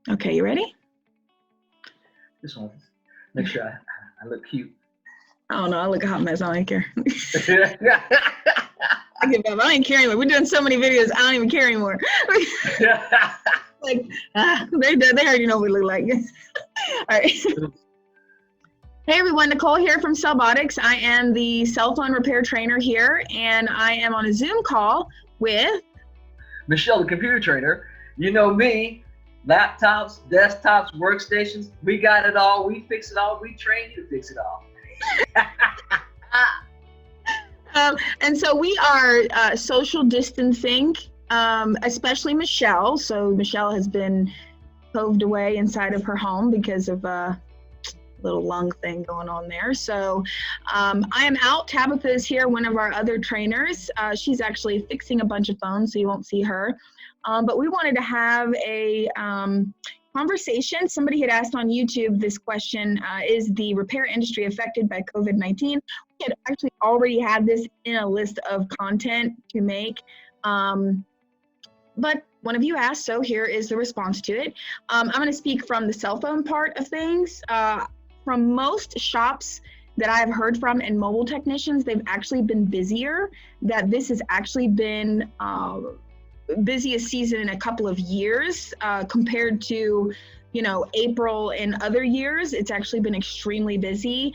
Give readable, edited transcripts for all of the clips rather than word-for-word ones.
Okay, you ready? This one. Make sure I look cute. I don't know. I look a hot mess. I don't care. I give up. I don't care anymore. We're doing so many videos. I don't even care anymore. Like, they already know what we look like. All right. Hey everyone, Nicole here from Cellbotics. I am the cell phone repair trainer here, and I am on a Zoom call with Michelle, the computer trainer. You know me, laptops, desktops, workstations, we got it all. We fix it all. We train you to fix it all. And so we are social distancing, especially Michelle. So Michelle has been coved away inside of her home because of a little lung thing going on there. So I am out. Tabitha is here, one of our other trainers. She's actually fixing a bunch of phones, so you won't see her. But we wanted to have a conversation. Somebody had asked on YouTube this question, is the repair industry affected by COVID-19? We had actually already had this in a list of content to make, but one of you asked, so here is the response to it. I'm going to speak from the cell phone part of things. From most shops that I've heard from and mobile technicians, they've actually been busier, that this has actually been busiest season in a couple of years compared to, you know, April in other years. It's actually been extremely busy.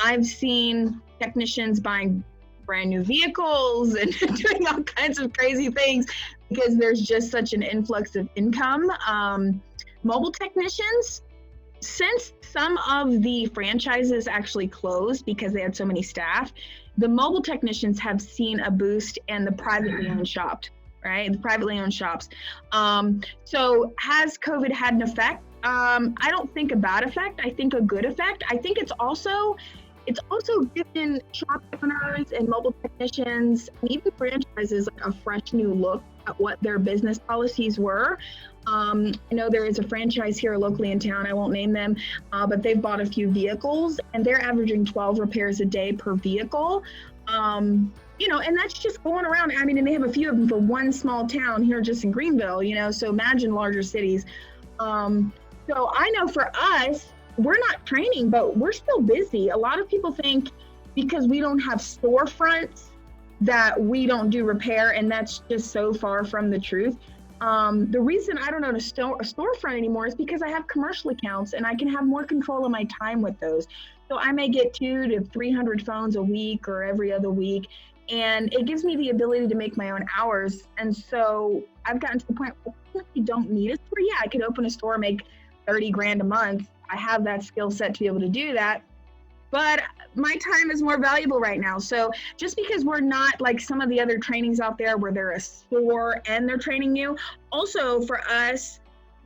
I've seen technicians buying brand new vehicles and doing all kinds of crazy things because there's just such an influx of income. Mobile technicians, since some of the franchises actually closed because they had so many staff, the mobile technicians have seen a boost in the privately owned shops, right? The privately owned shops. So has COVID had an effect? I don't think a bad effect. I think a good effect. I think it's also given shop owners and mobile technicians and even franchises like a fresh new look at what their business policies were. I know there is a franchise here locally in town, I won't name them, but they've bought a few vehicles and they're averaging 12 repairs a day per vehicle. You know, and that's just going around. I mean, and they have a few of them for one small town here just in Greenville, you know, so imagine larger cities. So I know for us, we're not training, but we're still busy. A lot of people think because we don't have storefronts that we don't do repair, and that's just so far from the truth. The reason I don't own a storefront anymore is because I have commercial accounts and I can have more control of my time with those. So I may get 200 to 300 phones a week or every other week, and it gives me the ability to make my own hours. And so I've gotten to the point where you don't need a store. Yeah, I could open a store, make 30 grand a month. I have that skill set to be able to do that, but my time is more valuable right now. So just because we're not like some of the other trainings out there where they're a store and they're training you, also for us,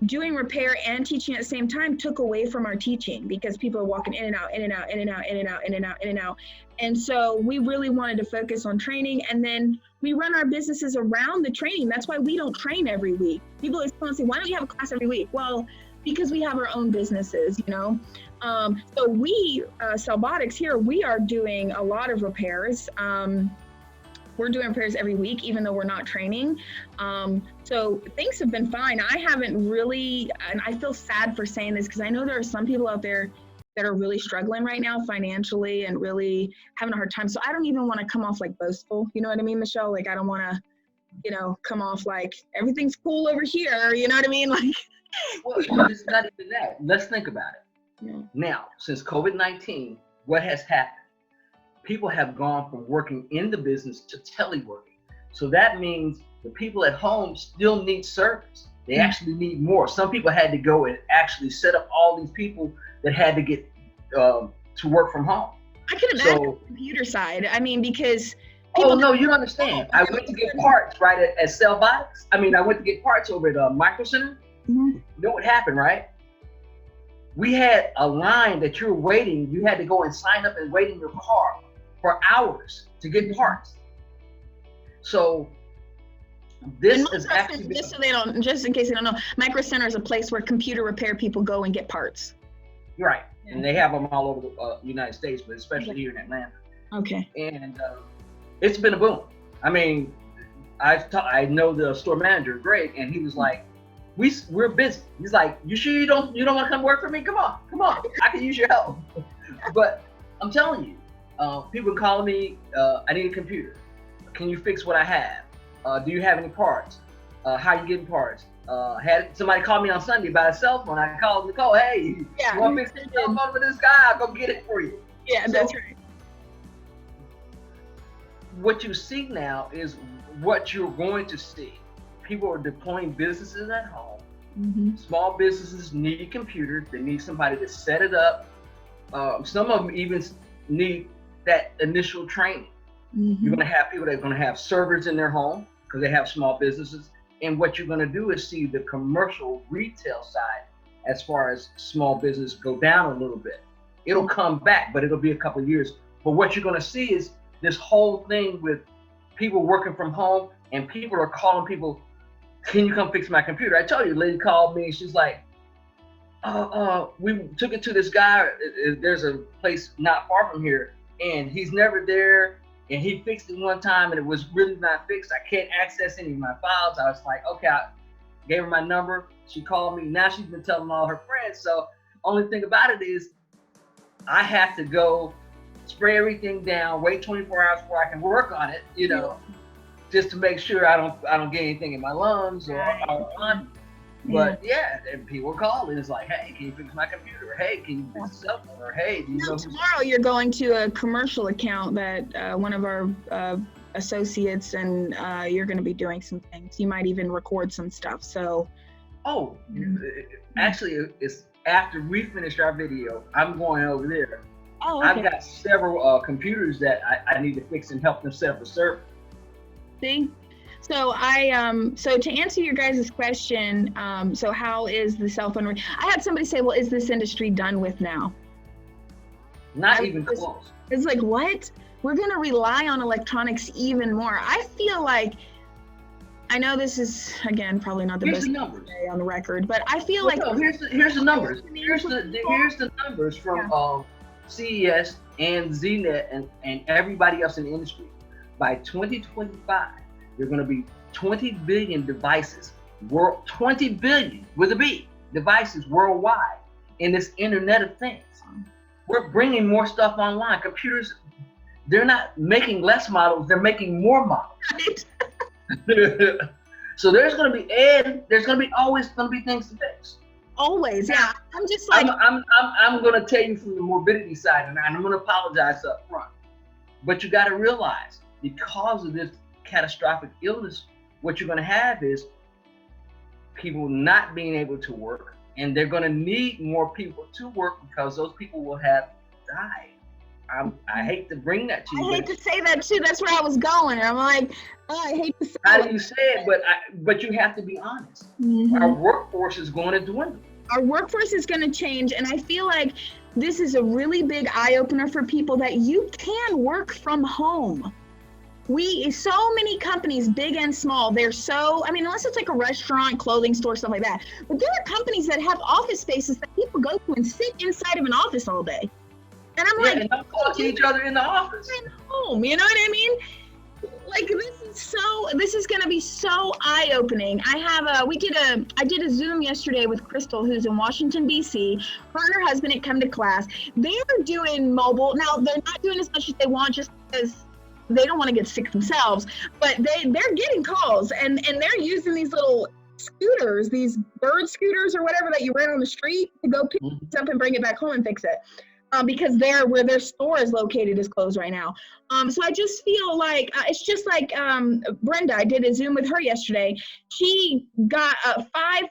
doing repair and teaching at the same time took away from our teaching because people are walking in and out, in and out, in and out, in and out, in and out, in and out. And so we really wanted to focus on training, and then we run our businesses around the training. That's why we don't train every week. People always say, why don't you have a class every week? Well, because we have our own businesses, you know. So we, Cellbotics here, we are doing a lot of repairs. We're doing repairs every week, even though we're not training. So things have been fine. I haven't really, and I feel sad for saying this because I know there are some people out there that are really struggling right now financially and really having a hard time. So I don't even want to come off like boastful. You know what I mean, Michelle? Like, I don't want to, you know, come off like everything's cool over here. You know what I mean? Like, well, it's not even that. Let's think about it. Yeah. Now, since COVID-19, what has happened? People have gone from working in the business to teleworking. So that means the people at home still need service. They actually need more. Some people had to go and actually set up all these people that had to get to work from home. I can imagine the computer side. I mean, because oh no, you don't understand. I went to get parts right at Cellbotics. I went to get parts over at Micro Center. You know what happened, right? We had a line that you were waiting. You had to go and sign up and wait in your car for hours to get parts. So this is actually just in case they don't know, Micro Center is a place where computer repair people go and get parts. Right, and they have them all over the United States, but especially here in Atlanta. Okay. And it's been a boom. I mean, I know the store manager, Greg, and he was like, we're busy. He's like, you sure you don't want to come work for me? Come on, I can use your help. But I'm telling you, people calling me, I need a computer. Can you fix what I have? Do you have any parts? How you getting parts? Had somebody call me on Sunday by a cell phone. I called Nicole, hey, you want to fix the cell phone for this guy? I'll go get it for you. Yeah, so, that's right. What you see now is what you're going to see. People are deploying businesses at home. Mm-hmm. Small businesses need computers. They need somebody to set it up. Some of them even need that initial training. Mm-hmm. You're going to have people that are going to have servers in their home because they have small businesses. And what you're going to do is see the commercial retail side, as far as small business, go down a little bit. It'll come back, but it'll be a couple of years. But what you're going to see is this whole thing with people working from home, and people are calling people, can you come fix my computer? I told you, a lady called me, she's like, we took it to this guy. There's a place not far from here, and he's never there. And he fixed it one time, and it was really not fixed. I can't access any of my files. I was like, okay, I gave her my number. She called me. Now she's been telling all her friends. So only thing about it is I have to go spray everything down, wait 24 hours before I can work on it, just to make sure I don't get anything in my lungs or on. But and people call and it's like, hey, can you fix my computer? Or, hey, can you fix the cell phone? Or hey, do you know tomorrow you're going to a commercial account that one of our associates, and you're going to be doing some things. You might even record some stuff. So, actually, it's after we finish our video, I'm going over there. Oh, okay. I've got several computers that I need to fix and help them set up a server. See? So so to answer your guys' question, so how is the cell phone? I had somebody say, well, is this industry done with now? Not even close. It's like, what? We're going to rely on electronics even more. I feel like, I know this is, again, probably not the best thing to say on the record, but I feel like. No, here's the numbers. Here's the numbers from CES and ZNet and everybody else in the industry. By 2025, there are going to be 20 billion devices, 20 billion with a B, devices worldwide in this Internet of Things. We're bringing more stuff online. Computers, they're not making less models, they're making more models. Right. So there's going to be always going to be things to fix. Always, yeah. I'm just like, I'm going to tell you from the morbidity side, and I'm going to apologize up front. But you got to realize, because of this catastrophic illness, what you're going to have is people not being able to work, and they're going to need more people to work because those people will have died. I hate to bring that to you. I hate to say that too. That's where I was going. I'm like, I hate to say how do you say it? But you have to be honest. Mm-hmm. Our workforce is going to dwindle. Our workforce is going to change, and I feel like this is a really big eye-opener for people that you can work from home. So many companies, big and small, unless it's like a restaurant, clothing store, stuff like that, but there are companies that have office spaces that people go to and sit inside of an office all day. And I'm like, and don't talk to each other in the office. At home, you know what I mean? Like, this is going to be so eye-opening. I did a Zoom yesterday with Crystal, who's in Washington, D.C. Her and her husband had come to class. They are doing mobile. Now, they're not doing as much as they want just because they don't want to get sick themselves, but they're getting calls and they're using these little scooters, these bird scooters or whatever that you rent on the street to go pick it up and bring it back home and fix it. Because where their store is located is closed right now. So I just feel like it's just like Brenda. I did a Zoom with her yesterday. She got 5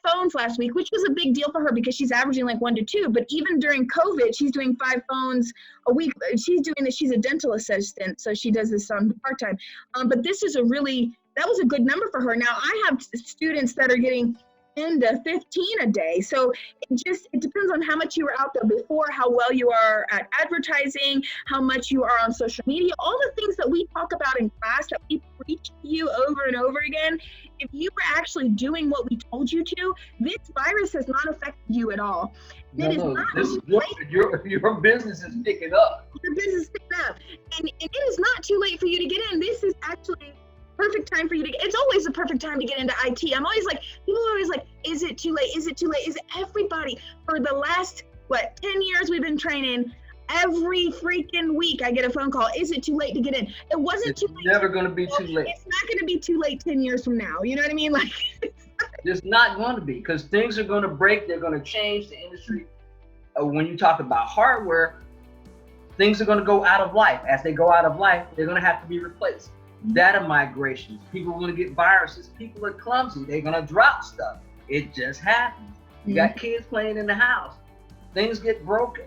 phones last week, which was a big deal for her because she's averaging like 1 to 2. But even during COVID, she's doing 5 phones a week. She's doing this. She's a dental assistant, so she does this part-time. But that was a good number for her. Now I have students that are getting 10 to 15 a day. So it depends on how much you were out there before, how well you are at advertising, how much you are on social media, all the things that we talk about in class that we preach to you over and over again. If you were actually doing what we told you to, this virus has not affected you at all. Your business is picking up. Your business is picking up. And it is not too late for you to get in. This is actually perfect time for you to it's always a perfect time to get into IT. I'm always like, people are always like, is it too late? Is it too late? Is it everybody? For the last, 10 years we've been training. Every freaking week I get a phone call. Is it too late to get in? It wasn't too late. It's never going to be too late. It's not going to be too late 10 years from now. You know what I mean? Like, it's not going to be, because things are going to break. They're going to change the industry. When you talk about hardware, things are going to go out of life. As they go out of life, they're going to have to be replaced. Data migrations. People are going to get viruses. People are clumsy. They're going to drop stuff. It just happens. You got kids playing in the house. Things get broken.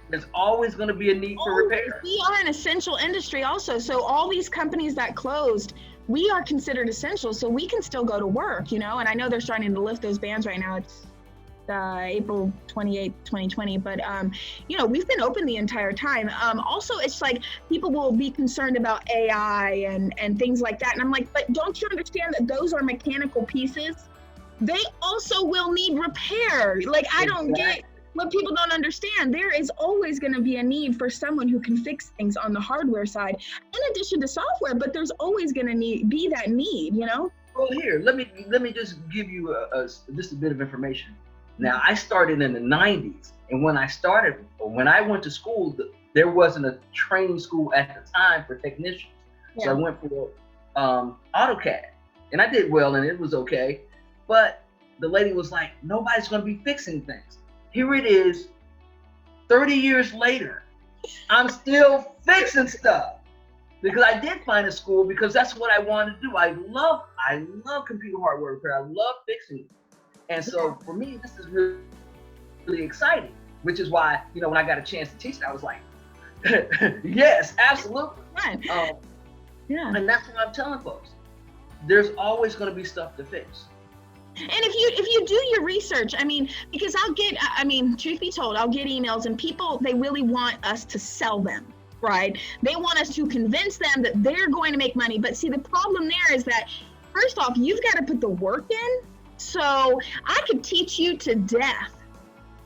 There's always going to be a need for repair. We are an essential industry also. So all these companies that closed, we are considered essential. So we can still go to work, and I know they're starting to lift those bans right now. It's April 28th, 2020. But, we've been open the entire time. Also, it's like people will be concerned about AI and things like that. And I'm like, but don't you understand that those are mechanical pieces? They also will need repair. Like, I don't get what people don't understand. There is always going to be a need for someone who can fix things on the hardware side, in addition to software, but there's always going to be that need, Well, here, let me just give you just a bit of information. Now, I started in the 90s, and when I went to school, there wasn't a training school at the time for technicians. Yeah. So I went for AutoCAD, and I did well, and it was okay. But the lady was like, nobody's going to be fixing things. Here it is, 30 years later, I'm still fixing stuff. Because I did find a school, because that's what I wanted to do. I love computer hardware repair. I love fixing it. And so for me, this is really, really exciting, which is why, when I got a chance to teach it, I was like, yes, absolutely. Yeah. And that's what I'm telling folks. There's always going to be stuff to fix. And if you do your research, because truth be told, I'll get emails and people, they really want us to sell them, right? They want us to convince them that they're going to make money. But see, the problem there is that, first off, you've got to put the work in. So I could teach you to death,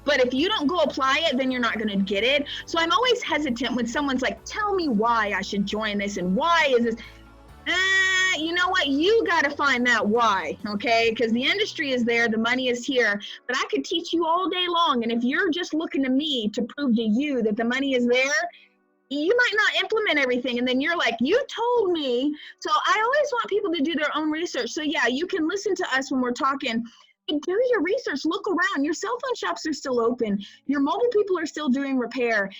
but if you don't go apply it, then you're not going to get it. So I'm always hesitant when someone's like, tell me why I should join this and why is this? You know what? You got to find that why, okay? Because the industry is there, the money is here, but I could teach you all day long. And if you're just looking to me to prove to you that the money is there, you might not implement everything. And then you're like, you told me. So I always want people to do their own research. So yeah, you can listen to us when we're talking, but do your research, look around. Your cell phone shops are still open. Your mobile people are still doing repair.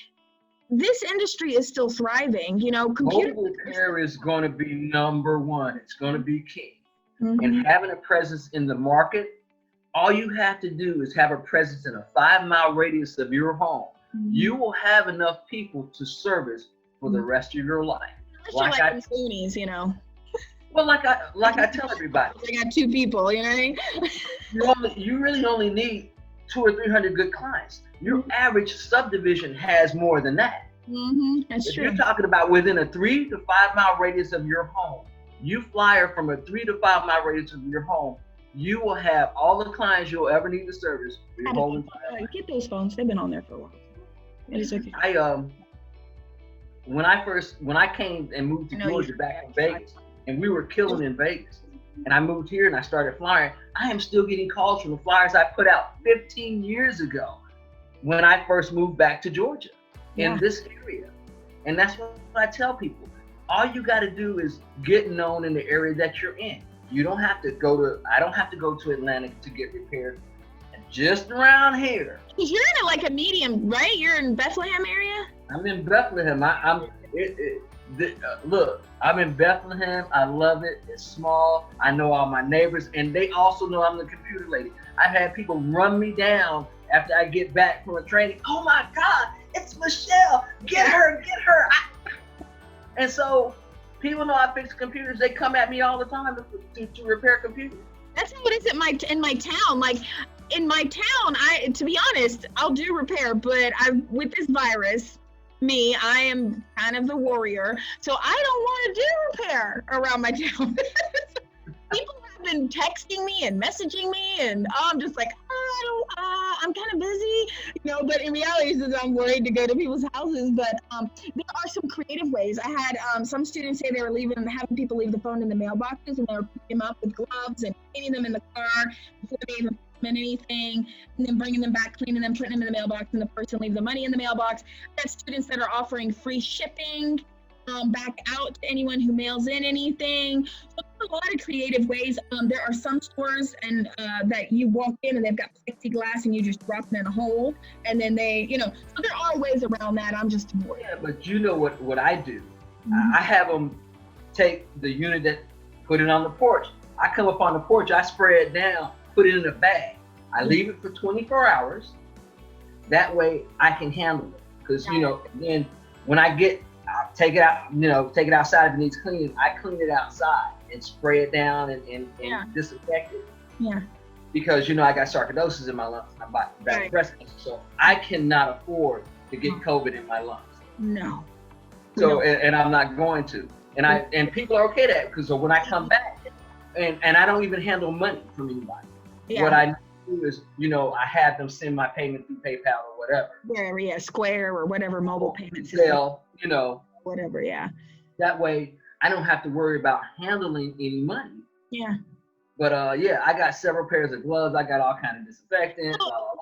This industry is still thriving, Mobile repair is going to be number one. It's going to be key. And having a presence in the market, all you have to do is have a presence in a 5-mile radius of your home. You will have enough people to service for the rest of your life. Like in Goonies, Well, like I tell everybody, I got 2 people, you know what I mean? You really only need 200 or 300 good clients. Your average subdivision has more than that. That's if true. You're talking about within a 3 to 5 mile radius of your home. You flyer from a 3 to 5 mile radius of your home. You will have all the clients you'll ever need to service for your whole entire life. Get those phones. They've been on there for a while. It is okay. When I came and moved to Georgia back in Vegas, and we were killing in Vegas, and I moved here and I started flying, I am still getting calls from the flyers I put out 15 years ago when I first moved back to Georgia in this area. And that's what I tell people. All you got to do is get known in the area that you're in. I don't have to go to Atlanta to get repaired. Just around here. You're in a medium, right? You're in Bethlehem area? I'm in Bethlehem. Look, I'm in Bethlehem. I love it. It's small. I know all my neighbors, and they also know I'm the computer lady. I've had people run me down after I get back from a training. Oh my God, it's Michelle. Get her. And so people know I fix computers. They come at me all the time to repair computers. That's how it is in my town. Like in my town, to be honest, I'll do repair, but with this virus, I am kind of the warrior. So I don't want to do repair around my town. People have been texting me and messaging me, and I'm just like, I'm kind of busy, but in reality, I'm worried to go to people's houses. But there are some creative ways. I had some students say they were having people leave the phone in the mailboxes, and they were picking them up with gloves and cleaning them in the car before they even in anything, and then bringing them back, cleaning them, putting them in the mailbox, and the person leaves the money in the mailbox. I have students that are offering free shipping back out to anyone who mails in anything. So there's a lot of creative ways. There are some stores and that you walk in and they've got plexiglass and you just drop it in a hole, and then they, so there are ways around that. I'm just bored. Yeah, but you know what I do? I have them take the unit that, put it on the porch. I come up on the porch, I spray it down, put it in a bag. I leave it for 24 hours. That way I can handle it. Because, then when I take it out, take it outside if it needs cleaning, I clean it outside and spray it down and disinfect it. Yeah. Because, I got sarcoidosis in my lungs. I'm back breast cancer. So I cannot afford to get COVID in my lungs. No. So, and I'm not going to. And people are okay with that, because when I come back, and I don't even handle money from anybody. Yeah. What I do is, I have them send my payment through PayPal or whatever. Wherever, Square or whatever mobile payment system. Whatever, yeah. That way, I don't have to worry about handling any money. Yeah. But I got several pairs of gloves. I got all kinds of disinfectant. Blah, blah, blah.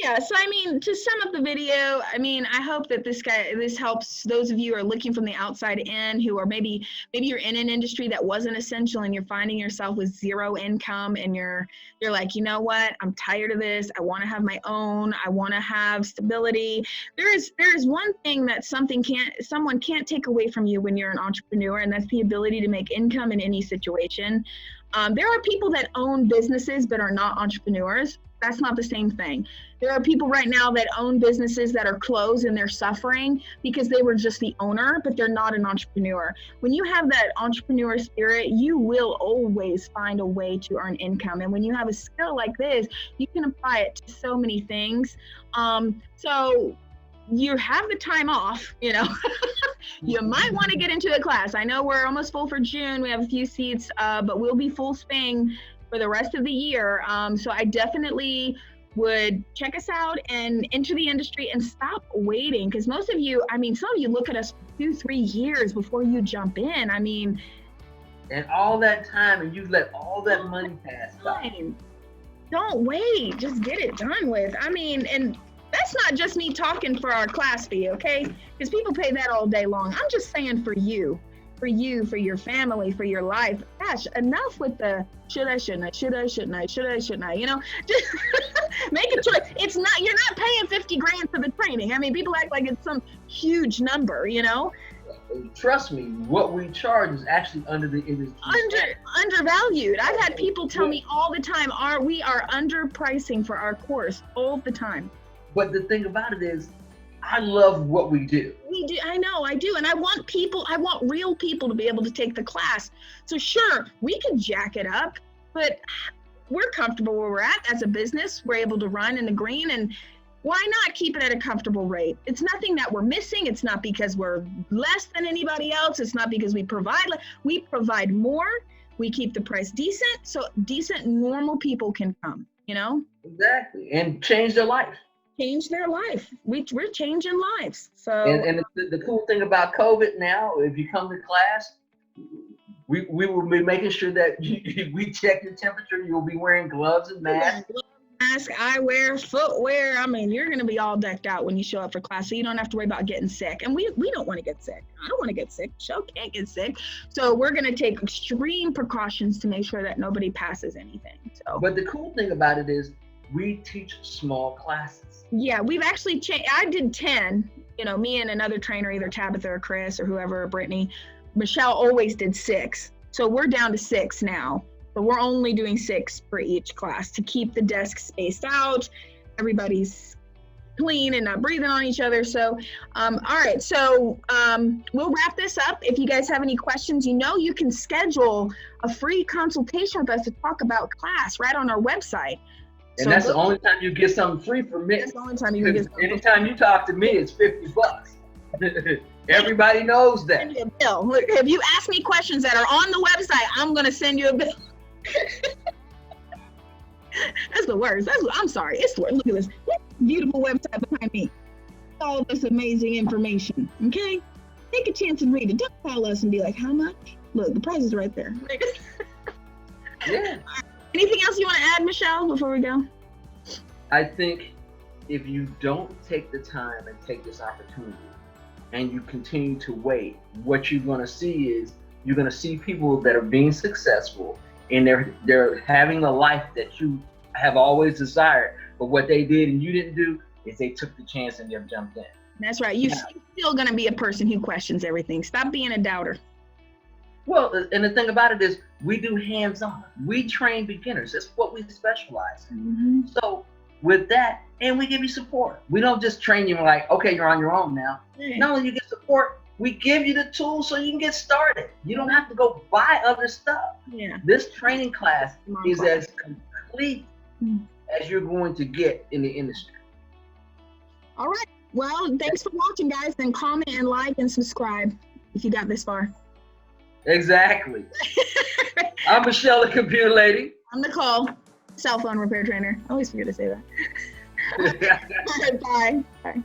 Yeah, so to sum up the video, I hope that this helps those of you who are looking from the outside in, who are maybe you're in an industry that wasn't essential and you're finding yourself with zero income, and you're like, you know what, I'm tired of this. I want to have my own. I want to have stability. There is one thing that someone can't take away from you when you're an entrepreneur, and that's the ability to make income in any situation. There are people that own businesses but are not entrepreneurs. That's not the same thing. There are people right now that own businesses that are closed and they're suffering because they were just the owner, but they're not an entrepreneur. When you have that entrepreneur spirit, you will always find a way to earn income. And when you have a skill like this, you can apply it to so many things. So you have the time off, you might want to get into a class. I know we're almost full for June. We have a few seats, but we'll be full swing for the rest of the year. So I definitely would check us out and enter the industry and stop waiting. Because most of you, some of you look at us for 2-3 years before you jump in. And all that time, and you let all that money pass by. Don't wait, just get it done with. And that's not just me talking for our class fee, okay? Because people pay that all day long. I'm just saying for you, for your family, for your life. Gosh, enough with the should I, shouldn't I, just make a choice. You're not paying 50 grand for the training. People act like it's some huge number, Trust me, what we charge is actually under the industry. Undervalued. I've had people tell me all the time, we are underpricing for our course all the time. But the thing about it is, I love what we do. We do. I know, I do. And I want real people to be able to take the class. So sure, we could jack it up, but we're comfortable where we're at as a business. We're able to run in the green, and why not keep it at a comfortable rate? It's nothing that we're missing. It's not because we're less than anybody else. It's not because we provide more. We keep the price decent, so decent, normal people can come, Exactly. And change their life. Change their life. We're changing lives. So and the cool thing about COVID now, if you come to class, we will be making sure that we check your temperature. You'll be wearing gloves and masks. Mask, eyewear, footwear. You're going to be all decked out when you show up for class, so you don't have to worry about getting sick. And we don't want to get sick. I don't want to get sick. Show can't get sick. So we're going to take extreme precautions to make sure that nobody passes anything. So. But the cool thing about it is we teach small classes. Yeah, we've actually changed. I did 10. Me and another trainer, either Tabitha or Chris or whoever, or Brittany. Michelle always did 6. So we're down to 6 now. But we're only doing 6 for each class to keep the desks spaced out. Everybody's clean and not breathing on each other. So, all right. So we'll wrap this up. If you guys have any questions, you can schedule a free consultation with us to talk about class right on our website. And so that's the only time you get something free from me. That's the only time you get something. Anytime you talk to me, it's $50. Everybody knows that. Send you a bill. Look, if you ask me questions that are on the website, I'm going to send you a bill. That's the worst. I'm sorry. It's the worst. Look at this beautiful website behind me. All this amazing information. Okay? Take a chance and read it. Don't call us and be like, how much? Look, the price is right there. Yeah. Anything else you want to add, Michelle, before we go? I think if you don't take the time and take this opportunity and you continue to wait, what you're going to see is you're going to see people that are being successful and they're having a life that you have always desired. But what they did and you didn't do is they took the chance and they've jumped in. That's right. You're still going to be a person who questions everything. Stop being a doubter. Well, and the thing about it is we do hands-on. We train beginners. That's what we specialize in. Mm-hmm. So with that, and we give you support. We don't just train you like, okay, you're on your own now. Yeah. Not only you get support, we give you the tools so you can get started. You don't have to go buy other stuff. Yeah. This training class is as complete as you're going to get in the industry. All right. Well, thanks for watching, guys. And comment and like and subscribe if you got this far. Exactly. I'm Michelle, the computer lady. I'm Nicole, cell phone repair trainer. I always forget to say that. Bye. Bye.